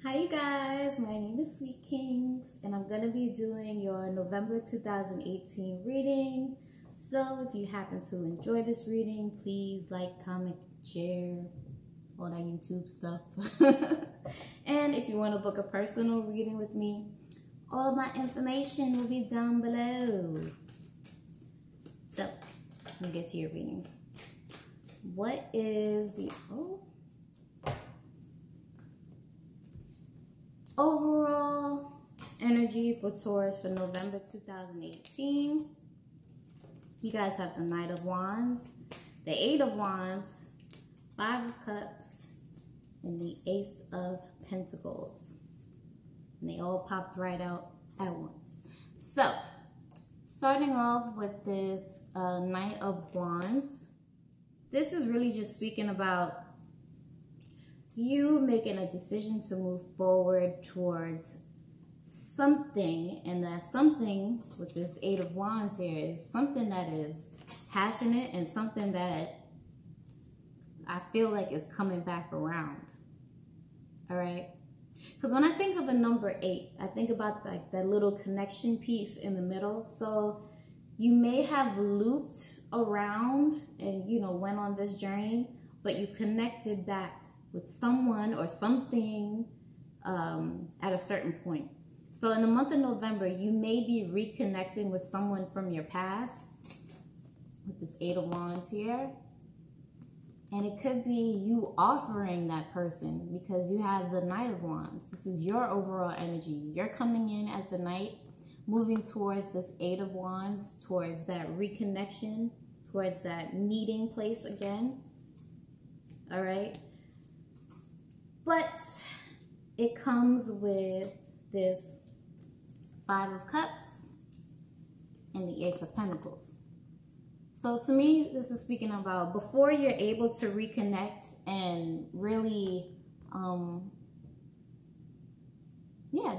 Hi you guys, my name is Sweet Kings and I'm going to be doing your November 2018 reading. So if you happen to enjoy this reading, please like, comment, share, all that YouTube stuff. And if you want to book a personal reading with me, all my information will be down below. So, let me get to your reading. What is the overall energy for Taurus for November 2018? You guys have the Knight of Wands, the Eight of Wands, Five of Cups, and the Ace of Pentacles. And they all popped right out at once. So, starting off with this Knight of Wands, this is really just speaking about you making a decision to move forward towards something, and that something with this Eight of Wands here is something that is passionate and something that I feel like is coming back around. All right, because when I think of a number 8, I think about like that little connection piece in the middle. So you may have looped around and went on this journey, but you connected back with someone or something at a certain point. So in the month of November, you may be reconnecting with someone from your past with this Eight of Wands here. And it could be you offering that person because you have the Knight of Wands. This is your overall energy. You're coming in as the Knight, moving towards this Eight of Wands, towards that reconnection, towards that meeting place again. All right. But it comes with this Five of Cups and the Ace of Pentacles. So to me, this is speaking about before you're able to reconnect and really,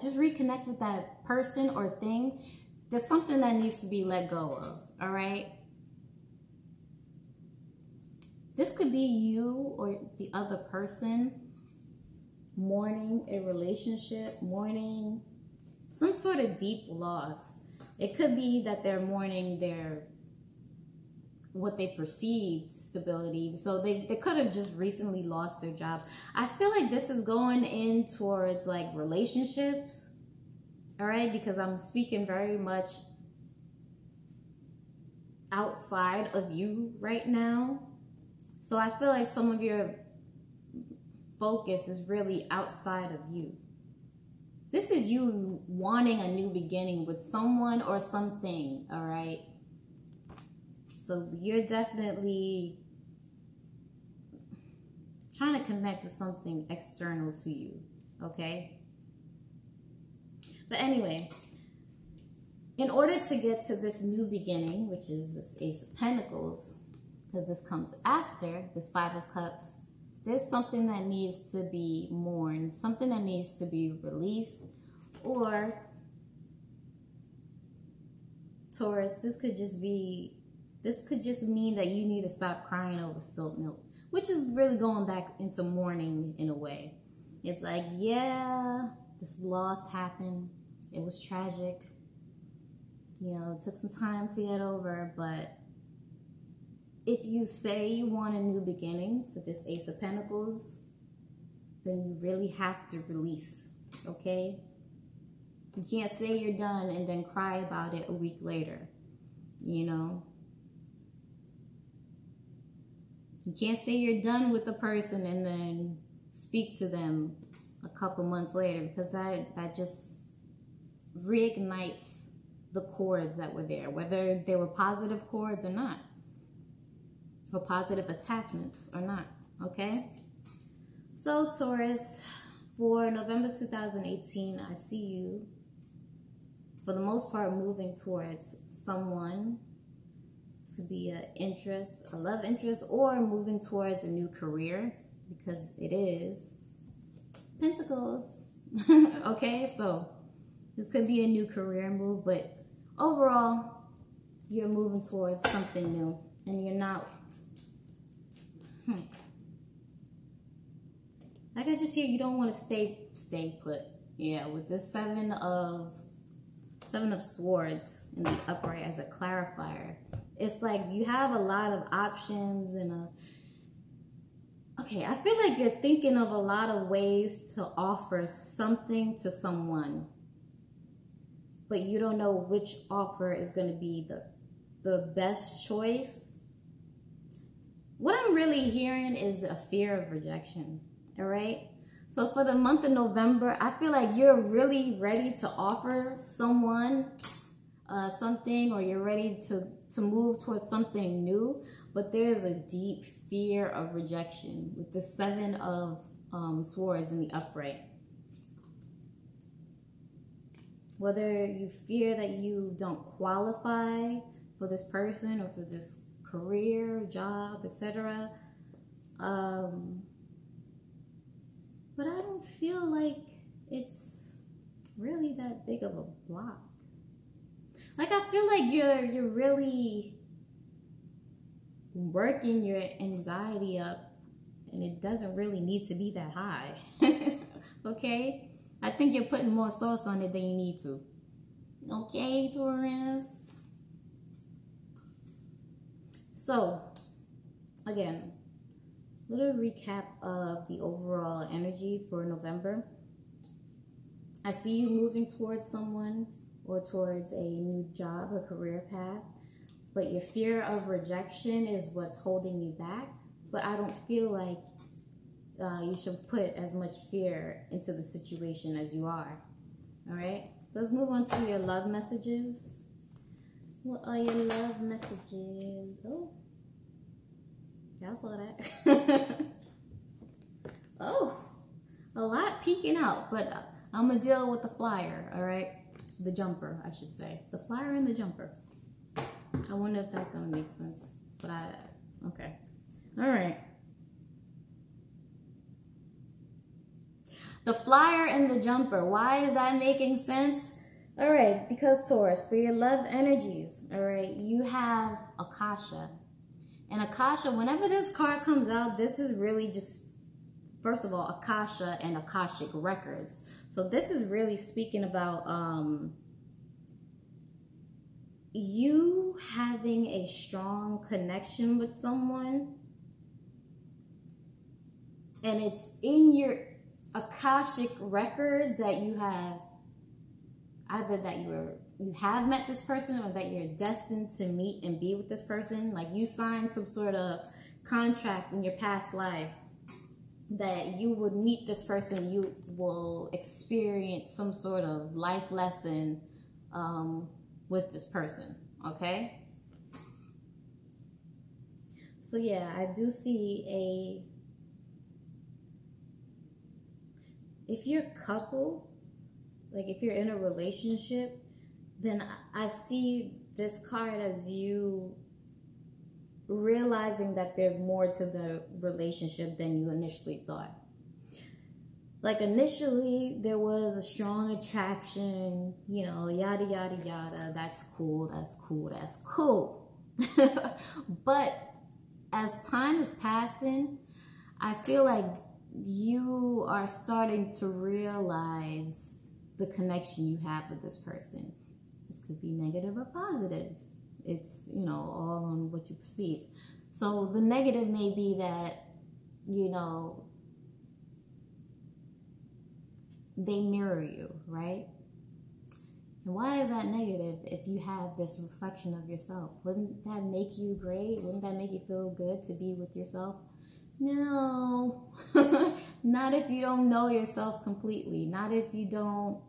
just reconnect with that person or thing, there's something that needs to be let go of, all right? This could be you or the other person mourning a relationship, mourning some sort of deep loss. It could be that they're mourning what they perceive stability. So they could have just recently lost their job. I feel like this is going in towards like relationships, all right? Because I'm speaking very much outside of you right now. So I feel like some of your focus is really outside of you. This is you wanting a new beginning with someone or something, all right? So you're definitely trying to connect with something external to you, okay? But anyway, in order to get to this new beginning, which is this Ace of Pentacles, because this comes after this Five of Cups, there's something that needs to be mourned, something that needs to be released, or Taurus, this could just mean that you need to stop crying over spilled milk, which is really going back into mourning in a way. It's like, yeah, this loss happened. It was tragic. It took some time to get over, but if you say you want a new beginning with this Ace of Pentacles, then you really have to release, okay? You can't say you're done and then cry about it a week later, You can't say you're done with the person and then speak to them a couple months later, because that just reignites the chords that were there, whether they were positive chords or not, or positive attachments or not, okay? So Taurus, for November 2018, I see you, for the most part, moving towards someone. To be a love interest, or moving towards a new career, because it is Pentacles. Okay, so this could be a new career move, but overall, you're moving towards something new, and you're not Like I just hear you don't want to stay put. Yeah, with this seven of swords in the upright as a clarifier. It's like you have a lot of options and okay, I feel like you're thinking of a lot of ways to offer something to someone, but you don't know which offer is going to be the best choice. What I'm really hearing is a fear of rejection, all right? So for the month of November, I feel like you're really ready to offer someone something, or you're ready to move towards something new, but there's a deep fear of rejection with the seven of swords in the upright. Whether you fear that you don't qualify for this person or for this career, job, etc. But I don't feel like it's really that big of a block. Like I feel like you're really working your anxiety up, and it doesn't really need to be that high. Okay? I think you're putting more sauce on it than you need to. Okay, Taurus? So, again, little recap of the overall energy for November. I see you moving towards someone or towards a new job, a career path, but your fear of rejection is what's holding you back. But I don't feel like you should put as much fear into the situation as you are. All right, let's move on to your love messages. What are your love messages? Oh, y'all saw that. Oh, a lot peeking out, but I'm gonna deal with the flyer. All right, the jumper, I should say, the flyer and the jumper. I wonder if that's gonna make sense, but okay, all right. The flyer and the jumper. Why is that making sense? All right, because Taurus, for your love energies, all right, you have Akasha. And Akasha, whenever this card comes out, this is really just, first of all, Akasha and Akashic records. So this is really speaking about you having a strong connection with someone. And it's in your Akashic records that you have either that you have met this person or that you're destined to meet and be with this person. Like you signed some sort of contract in your past life that you would meet this person, you will experience some sort of life lesson with this person, okay? So yeah, I do see if you're a couple, like if you're in a relationship, then I see this card as you realizing that there's more to the relationship than you initially thought. Like initially there was a strong attraction, you know, yada, yada, yada. That's cool, that's cool, that's cool. But as time is passing, I feel like you are starting to realize the connection you have with this person. This could be negative or positive. It's, you know, all on what you perceive. So the negative may be that, you know, they mirror you, right? And why is that negative if you have this reflection of yourself? Wouldn't that make you great? Wouldn't that make you feel good to be with yourself? No, not if you don't know yourself completely. Not if you don't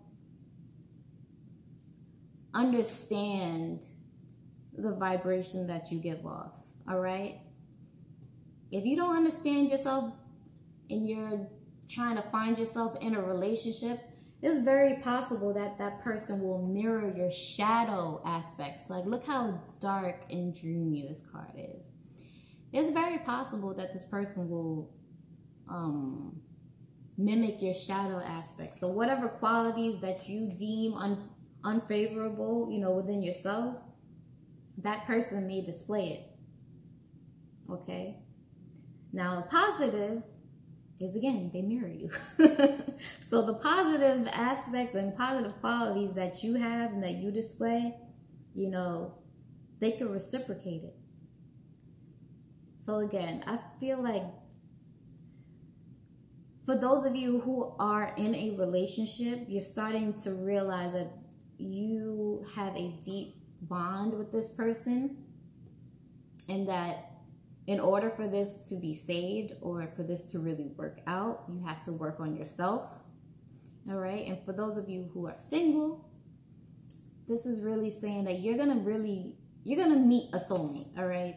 understand the vibration that you give off, all right? If you don't understand yourself and you're trying to find yourself in a relationship, it's very possible that that person will mirror your shadow aspects. Like, look how dark and dreamy this card is. It's very possible that this person will mimic your shadow aspects. So whatever qualities that you deem unfavorable, you know, within yourself, that person may display it. Okay? Now, positive, is, again, they mirror you. So the positive aspects and positive qualities that you have and that you display, you know, they can reciprocate it. So again, I feel like for those of you who are in a relationship, you're starting to realize that you have a deep bond with this person, and that in order for this to be saved or for this to really work out, you have to work on yourself. All right. And for those of you who are single, this is really saying that you're going to meet a soulmate. All right.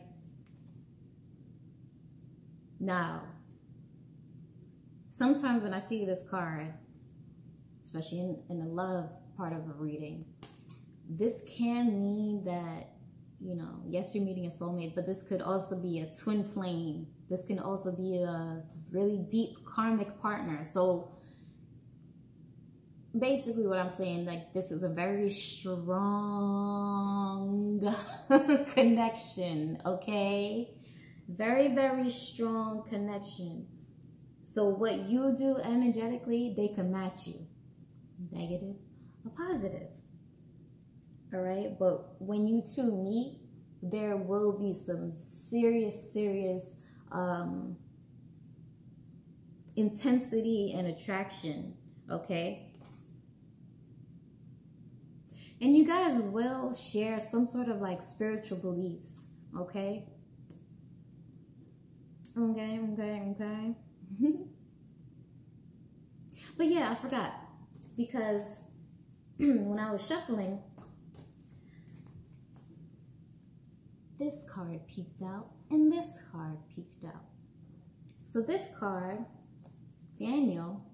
Now, sometimes when I see this card, especially in the love part of a reading, this can mean that, you know, yes, you're meeting a soulmate, but this could also be a twin flame. This can also be a really deep karmic partner. So basically what I'm saying, like, this is a very strong connection, okay? Very, very strong connection. So what you do energetically, they can match you. Negative or positive. All right. But when you two meet, there will be some serious intensity and attraction. Okay. And you guys will share some sort of like spiritual beliefs. Okay. Okay. But yeah, I forgot, because when I was shuffling, this card peeked out and this card peeked out. So this card, Daniel,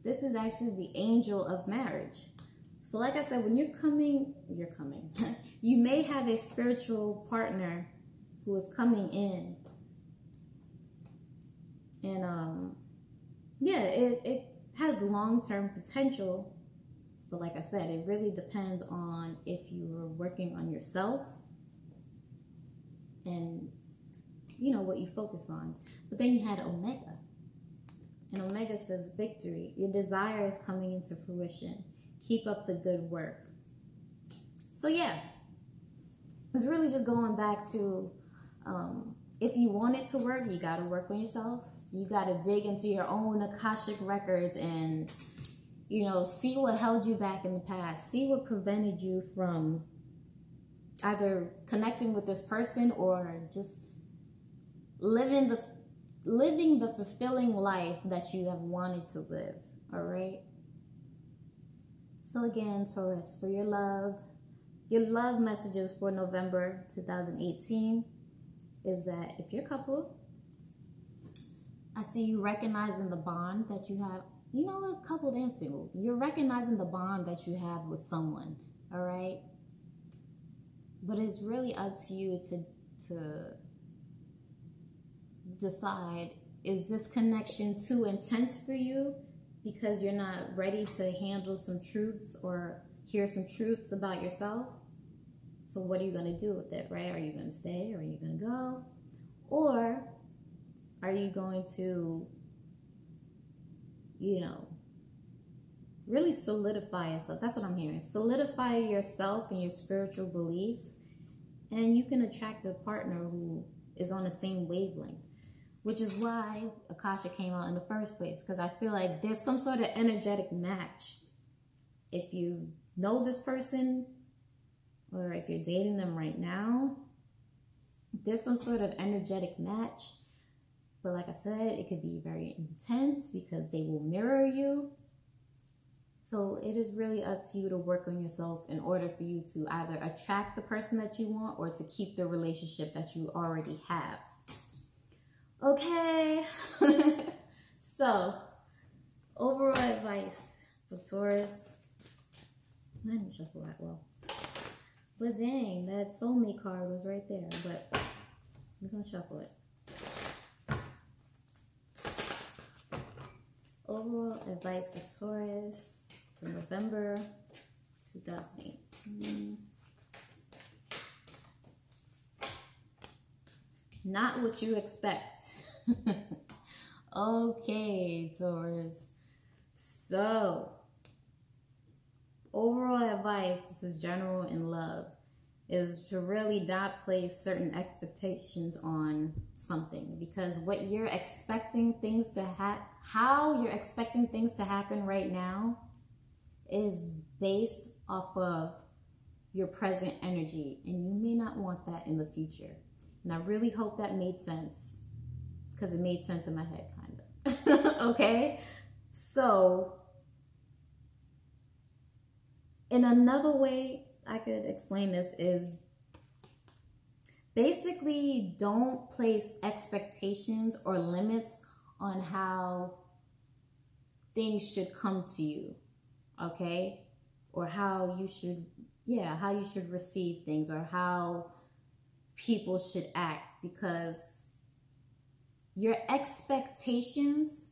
this is actually the angel of marriage. So like I said, when you're coming, you may have a spiritual partner who is coming in. And yeah, it has long-term potential, but like I said, it really depends on if you're working on yourself and, you know, what you focus on. But then you had Omega, and Omega says victory. Your desire is coming into fruition. Keep up the good work. So yeah, it's really just going back to, if you want it to work, you got to work on yourself. You got to dig into your own Akashic records and, you know, see what held you back in the past. See what prevented you from either connecting with this person or just living the fulfilling life that you have wanted to live. All right. So again, Taurus, for your love messages for November 2018 is that if you're a couple, I see you recognizing the bond that you have. You know what, coupled and single, you're recognizing the bond that you have with someone, all right? But it's really up to you to decide, is this connection too intense for you because you're not ready to handle some truths or hear some truths about yourself? So what are you going to do with it, right? Are you going to stay or are you going to go? Or are you going to, you know, really solidify yourself? That's what I'm hearing. Solidify yourself and your spiritual beliefs, and you can attract a partner who is on the same wavelength, which is why Akasha came out in the first place, because I feel like there's some sort of energetic match. If you know this person or if you're dating them right now, there's some sort of energetic match. But like I said, it could be very intense because they will mirror you. So it is really up to you to work on yourself in order for you to either attract the person that you want or to keep the relationship that you already have. Okay. So, overall advice for Taurus. I didn't shuffle that well. But dang, that soulmate card was right there. But we're going to shuffle it. Overall advice for Taurus for November 2018. Not what you expect. Okay, Taurus. So, overall advice, this is general in love, is to really not place certain expectations on something, because what you're expecting things to how you're expecting things to happen right now is based off of your present energy, and you may not want that in the future. And I really hope that made sense, because it made sense in my head, kind of. Okay? So, in another way I could explain this is basically don't place expectations or limits on how things should come to you, okay? Or how you should, how you should receive things, or how people should act, because your expectations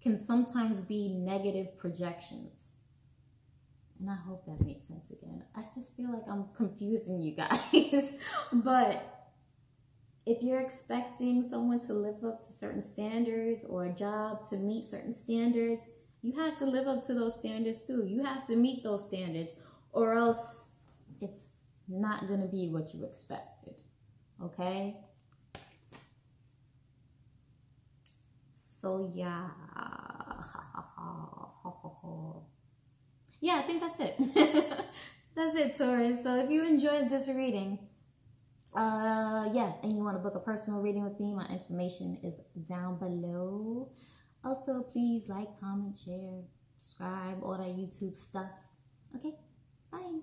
can sometimes be negative projections. And I hope that makes sense again. I just feel like I'm confusing you guys. But if you're expecting someone to live up to certain standards, or a job to meet certain standards, you have to live up to those standards too. You have to meet those standards, or else it's not going to be what you expected. Okay? So yeah. Yeah, I think that's it. That's it, Taurus. So if you enjoyed this reading, and you want to book a personal reading with me, my information is down below. Also, please like, comment, share, subscribe, all that YouTube stuff. Okay, bye.